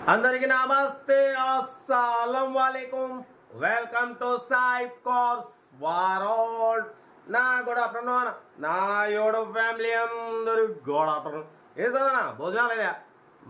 అందరికీ నమస్తే, అస్సలం వాలేకుమ్. Welcome to Sai cars world. నా గుడ్ ఆఫ్టర్నూన్, నా యూట్యూబ్ ఫ్యామిలీ అందరూ గుడ్ ఆఫ్టర్నూన్. ఏ చదవనా భోజనాలయ్యా?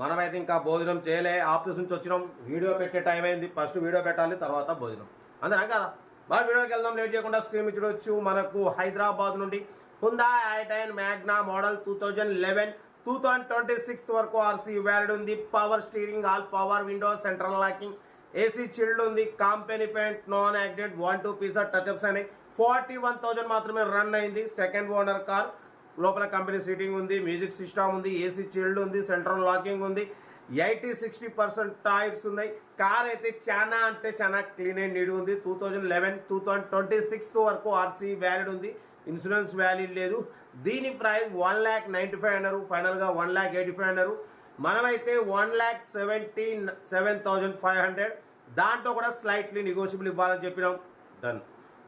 మనమైతే ఇంకా భోజనం చేయలే, ఆఫీస్ నుంచి వచ్చినాం. వీడియో పెట్టే టైం అయింది, ఫస్ట్ వీడియో పెట్టాలి, తర్వాత భోజనం, అంతేనా కదా? బాగా వీడియోకి వెళ్దాం, లేట్ చేయకుండా. స్క్రీన్ మీద చూడొచ్చు, మనకు హైదరాబాద్ నుండి హ్యుందాయ్ i10 మ్యాగ్నా మోడల్ 2011 2026 వరకు ఆర్సీ వ్యాలిడ్ ఉంది. Power steering, all power windows, central locking, AC chilled ఉంది. కంపెనీ పెయింట్, నాన్ యాక్సిడెంట్, 1-2 పీసర్ టచ్అప్స్ అయినాయి. 41,000 మాత్రమే రన్ అయింది. సెకండ్ ఓనర్ కార్, లోపల కంపెనీ సీటింగ్ ఉంది, మ్యూజిక్ సిస్టమ్ ఉంది, ఏసీ చిల్డ్ ఉంది, సెంట్రల్ లాకింగ్ ఉంది. 80-60% టైర్స్ ఉన్నాయి. కార్ అయితే చాలా అంటే చాలా క్లీన్ అండ్ నీట్ ఉంది. 2011 2026 వరకు ఆర్సీ వ్యాలిడ్ ఉంది. ఇన్సూరెన్స్ వ్యాలిడ్ లేదు. దీని ప్రైస్ 1,95,000 అన్నారు, ఫైనల్గా 1,85,000 అన్నారు. మనమైతే 1,77,500, దాంట్లో కూడా స్లైట్లీ నెగోషియబుల్ ఇవ్వాలని చెప్పినాం. డన్.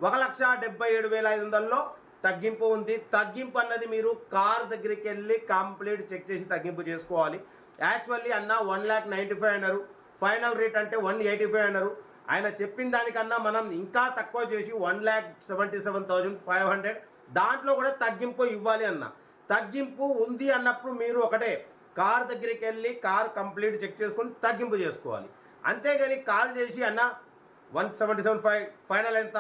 1,77,500లో తగ్గింపు ఉంది. తగ్గింపు అన్నది మీరు కార్ దగ్గరికి వెళ్ళి కంప్లీట్ చెక్ చేసి తగ్గింపు చేసుకోవాలి. యాక్చువల్లీ అన్న 1,95,000 అన్నారు, ఫైనల్ రేట్ అంటే 1,85,000 అన్నారు. ఆయన చెప్పిన దానికన్నా మనం ఇంకా తక్కువ చేసి 1,77,500, దాంట్లో కూడా తగ్గింపు ఇవ్వాలి అన్న. తగ్గింపు ఉంది అన్నప్పుడు మీరు ఒకటే కార్ దగ్గరికి వెళ్ళి కార్ కంప్లీట్ చెక్ చేసుకొని తగ్గింపు చేసుకోవాలి. అంతేగాని కాల్ చేసి అన్న 1,77,500 ఫైనల్ ఎంత,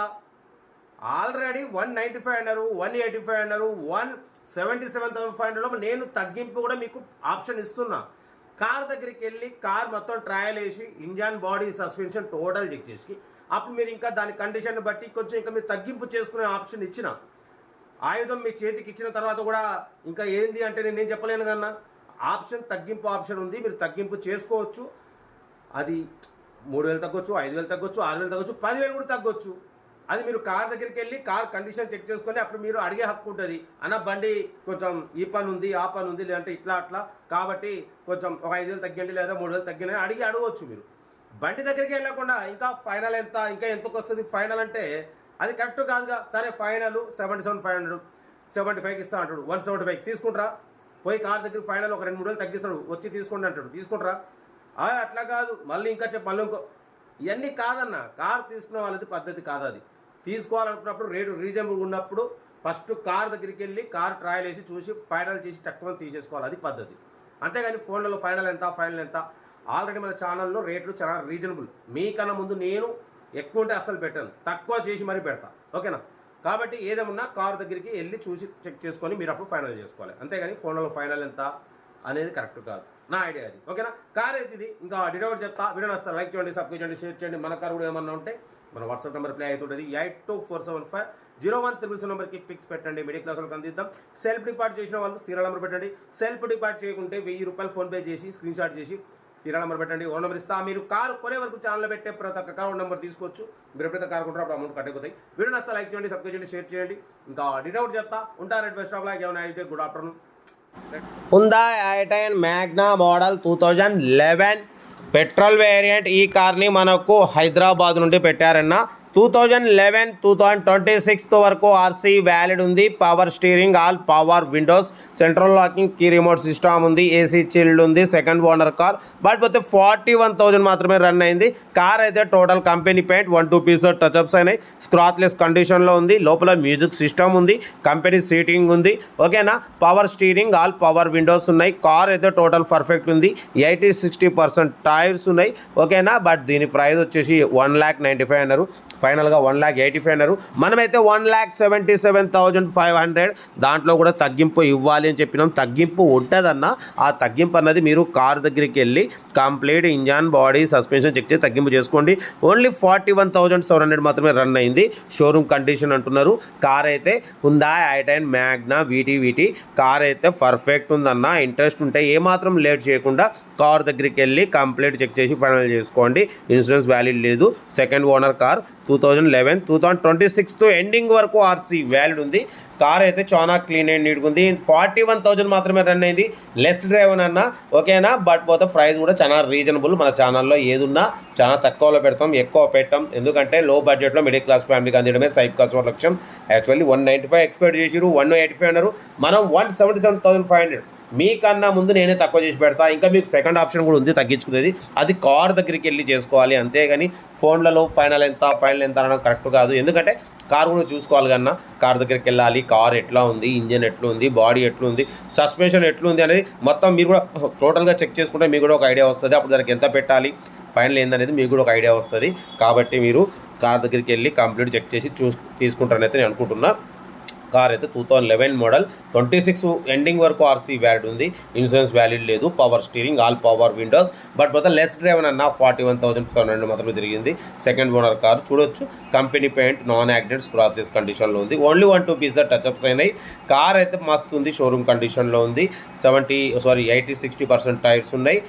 ఆల్రెడీ 1,95,000 అన్నారు, 1,85,000 అన్నారు, 1,77,500లో నేను తగ్గింపు కూడా మీకు ఆప్షన్ ఇస్తున్నా. కార్ దగ్గరికి వెళ్ళి కార్ మొత్తం ట్రయల్ వేసి engine, body, suspension total check చేసి అప్పుడు మీరు ఇంకా దాని కండిషన్ బట్టి కొంచెం ఇంకా మీరు తగ్గింపు చేసుకునే ఆప్షన్ ఇచ్చిన. ఆయుధం మీ చేతికి ఇచ్చిన తర్వాత కూడా ఇంకా ఏంది అంటే నేను చెప్పలేను కన్నా, ఆప్షన్ తగ్గింపు ఆప్షన్ ఉంది, మీరు తగ్గింపు చేసుకోవచ్చు. అది 3,000 తగ్గొచ్చు, 5,000 తగ్గొచ్చు, 6,000 తగ్గొచ్చు, 10,000 కూడా తగ్గొచ్చు. అది మీరు కార్ దగ్గరికి వెళ్ళి కార్ కండిషన్ చెక్ చేసుకొని అప్పుడు మీరు అడిగే హక్కు ఉంటుంది. అన్న బండి కొంచెం ఈ పని ఉంది, ఆ పని ఉంది, లేదంటే ఇట్లా అట్లా, కాబట్టి కొంచెం ఒక 5,000 తగ్గండి లేదా 3,000 తగ్గండి అడగవచ్చు. మీరు బండి దగ్గరికి వెళ్ళకుండా ఇంకా ఫైనల్ ఎంత, ఇంకా ఎంతకు వస్తుంది ఫైనల్ అంటే అది కరెక్ట్ కాదుగా. సరే ఫైనల్ 77,500, 75కి ఇస్తా అంటాడు, 175 తీసుకుంటారా? పోయి కార్ దగ్గర ఫైనల్ ఒక 2-3 వేలు తగ్గిస్తాడు, వచ్చి తీసుకోండి అంటాడు, తీసుకుంటారా? అట్లా కాదు, మళ్ళీ ఇంకా మళ్ళీ ఇంకో, ఇవన్నీ కాదన్న. కార్ తీసుకునే వాళ్ళది పద్ధతి కాదు. అది తీసుకోవాలనుకున్నప్పుడు రేటు రీజనబుల్ ఉన్నప్పుడు ఫస్ట్ కార్ దగ్గరికి వెళ్ళి కార్ ట్రయల్ వేసి చూసి ఫైనల్ చేసి తక్కువ తీసేసుకోవాలి, అది పద్ధతి. అంతేగాని ఫోన్లలో ఫైనల్ ఎంత, ఫైనల్ ఎంత. ఆల్రెడీ మన ఛానల్లో రేట్లు చాలా రీజనబుల్. మీకన్నా ముందు నేను ఎక్కువ ఉంటే అస్సలు పెట్టాను, తక్కువ చేసి మరీ పెడతా, ఓకేనా? కాబట్టి ఏదేమన్నా కార్ దగ్గరికి వెళ్ళి చూసి చెక్ చేసుకొని మీరు అప్పుడు ఫైనల్ చేసుకోవాలి. అంతేగాని ఫోన్లలో ఫైనల్ ఎంత అనేది కరెక్ట్ కాదు, నా ఐడియా అది, ఓకేనా? కార్ అయితే ఇది. ఇంకా డీటెయిల్ చెప్తా. వీడియో నచ్చితే లైక్ చేయండి, సబ్స్క్రైబ్ చేయండి, షేర్ చేయండి. మన కార్ కూడా ఏమన్నా ఉంటే మన వాట్సాప్ నెంబర్ ప్లే అవుతుంటుంది, 82475013 నెంబర్కి పిక్స్ పెట్టండి. మిడిల్ క్లాస్ వాళ్ళకి అందిద్దాం. సెల్ఫ్ డిపార్ట్ చేసిన వాళ్ళు సీరియల్ నెంబర్ పెట్టండి. సెల్ఫ్ డిపార్ట్ చేయకుంటే 1,000 రూపాయలు ఫోన్పే చేసి స్క్రీన్ షాట్ చేసి సీరియల్ నెంబర్ పెట్టండి. ఓన్ నెంబర్ ఇస్తా. మీరు కారు కొనే వరకు ఛానల్లో పెట్టే ప్రతి ఒక్క కార్ నెంబర్ తీసుకోవచ్చు. మీరు ఎప్పుడైతే కారు కొంటారో అప్పుడు అమౌంట్ కట్టకపోతాయి. వీడియో నచ్చితే లైక్ చేయండి, సబ్స్క్రైబ్ చేయండి, షేర్ చేయండి. ఇంకా డీటెయిల్ చెప్తా ఉంటారు. రెడ్ బెస్ట్ ఆఫ్ లైక్ ఏమైనా అయితే good afternoon. Hyundai i10 Magna model 2011 petrol variant. ఈ కార్ని మనకు హైదరాబాద్ నుండి పెట్టారన్న. 2011 2026 వరకు ఆర్సీ వ్యాలిడ్ ఉంది. Power steering, all power windows, central locking, key remote system ఉంది, ఏసీ చిల్డ్ ఉంది. సెకండ్ ఓనర్ కార్, బట్ పోతే 41,000 మాత్రమే రన్ అయింది. కార్ అయితే టోటల్ కంపెనీ పెయింట్, 1-2 పీసర్ టచ్అప్స్ అయినాయి. స్క్రాచ్లెస్ కండిషన్లో ఉంది. లోపల మ్యూజిక్ సిస్టమ్ ఉంది, కంపెనీ సీటింగ్ ఉంది, ఓకేనా? Power steering, all power Windows ఉన్నాయి. కార్ అయితే టోటల్ పర్ఫెక్ట్ ఉంది. 80-60% టైర్స్ ఉన్నాయి, ఓకేనా? బట్ దీని ప్రైస్ వచ్చేసి 1,95,000 అన్నారు, ఫైనల్గా 1,85,000 అన్నారు. మనమైతే 1,77,500, దాంట్లో కూడా తగ్గింపు ఇవ్వాలి అని చెప్పినాం. తగ్గింపు ఉంటుందన్న. ఆ తగ్గింపు అన్నది మీరు కార్ దగ్గరికి వెళ్ళి complete engine, body, suspension check చేసి తగ్గింపు చేసుకోండి. ఓన్లీ 41,700 మాత్రమే రన్ అయింది. షోరూమ్ కండిషన్ అంటున్నారు. కార్ అయితే Hyundai i10 Magna VT car అయితే పర్ఫెక్ట్ ఉందన్న. ఇంట్రెస్ట్ ఉంటే ఏమాత్రం లేట్ చేయకుండా కార్ దగ్గరికి వెళ్ళి కంప్లీట్ చెక్ చేసి ఫైనల్ చేసుకోండి. ఇన్సూరెన్స్ వ్యాలిడ్ లేదు. సెకండ్ ఓనర్ కార్, 2011 2026 ఎండింగ్ వరకు ఆర్సీ వ్యాలిడ్ ఉంది. కార్ అయితే చాలా క్లీన్ అండ్ నీట్గా ఉంది. 41,000 మాత్రమే రన్ అయింది. లెస్ డ్రైవ్ అన్న, ఓకేనా? బట్ పోతే ప్రైస్ కూడా చాలా రీజనబుల్. మన ఛానల్లో ఏదున్నా చాలా తక్కువలో పెడతాం, ఎక్కువ పెట్టాం. ఎందుకంటే లో బడ్జెట్లో మిడిల్ క్లాస్ ఫ్యామిలీకి అందించడమే సైప్ కాస్ట్ లక్ష్యం. యాక్చువల్లీ 195 ఎక్స్పెక్ట్ చేసిరు, 185 అన్నారు. మనం 177,500 మీకన్నా ముందు నేనే తక్కువ చేసి పెడతా. ఇంకా మీకు సెకండ్ ఆప్షన్ కూడా ఉంది తగ్గించుకునేది, అది కార్ దగ్గరికి వెళ్ళి చేసుకోవాలి. అంతేగాని ఫోన్లలో ఫైనల్ ఎంత అనడం కరెక్ట్ కాదు. ఎందుకంటే కార్ కూడా చూసుకోవాలి కన్నా, కార్ దగ్గరికి వెళ్ళాలి, కార్ ఎట్లా ఉంది, ఇంజన్ ఎట్లా ఉంది, బాడీ ఎట్లా ఉంది, సస్పెన్షన్ ఎట్లా ఉంది అనేది మొత్తం మీరు కూడా టోటల్గా చెక్ చేసుకుంటే మీకు కూడా ఒక ఐడియా వస్తుంది. అప్పుడు దానికి ఎంత పెట్టాలి, ఫైనల్ ఏందనేది మీకు కూడా ఒక ఐడియా వస్తుంది. కాబట్టి మీరు కార్ దగ్గరికి వెళ్ళి కంప్లీట్ చెక్ చేసి తీసుకుంటారని అయితే నేను అనుకుంటున్నా. కార్ అయితే 2011 మోడల్, 26 ఎండింగ్ వరకు ఆర్సీ వ్యాలిడ్ ఉంది, ఇన్సూరెన్స్ వ్యాలిడ్ లేదు, power steering, all power Windows, but మొత్తం లెస్ డ్రైవర్ అన్న 41,700 మాత్రమే తిరిగింది. సెకండ్ ఓనర్ కార్ చూడొచ్చు. Company paint, non accident, scratches కండిషన్లో ఉంది. ఓన్లీ 1-2 పీసెస్ టచ్అప్స్ అయినాయి. కార్ అయితే మస్తు ఉంది, షోరూమ్ కండిషన్లో ఉంది. 80-60% టైర్స్ ఉన్నాయి.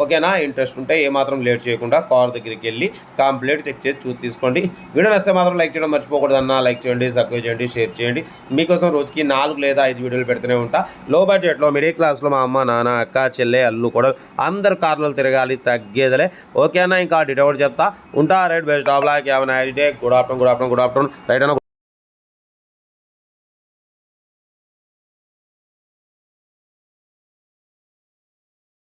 ఓకేనా, ఇంట్రెస్ట్ ఉంటే ఏమాత్రం లేట్ చేయకుండా కార్ దగ్గరికి వెళ్ళి కంప్లీట్ చెక్ చేసి తీసుకోండి. వీడియో నచ్చితే మాత్రం లైక్ చేయడం మర్చిపోకూడదు అన్న. లైక్ చేయండి, సబ్స్క్రైబ్ చేయండి, షేర్ చేయండి. మీకోసం రోజుకి 4 లేదా 5 వీడియోలు పెడుతూనే ఉంటా. లో బడ్జెట్లో మిడిల్ క్లాస్లో మా అమ్మ, నాన్న, అక్క, చెల్లె, అల్లు కూడా అందరు కార్లలో తిరగాలి, తగ్గేదలే. ఓకే అన్న, ఇంకా డీటెయిల్ చెప్తా ఉంటా. Right, best of luck, have a nice day. Good afternoon right అన్న.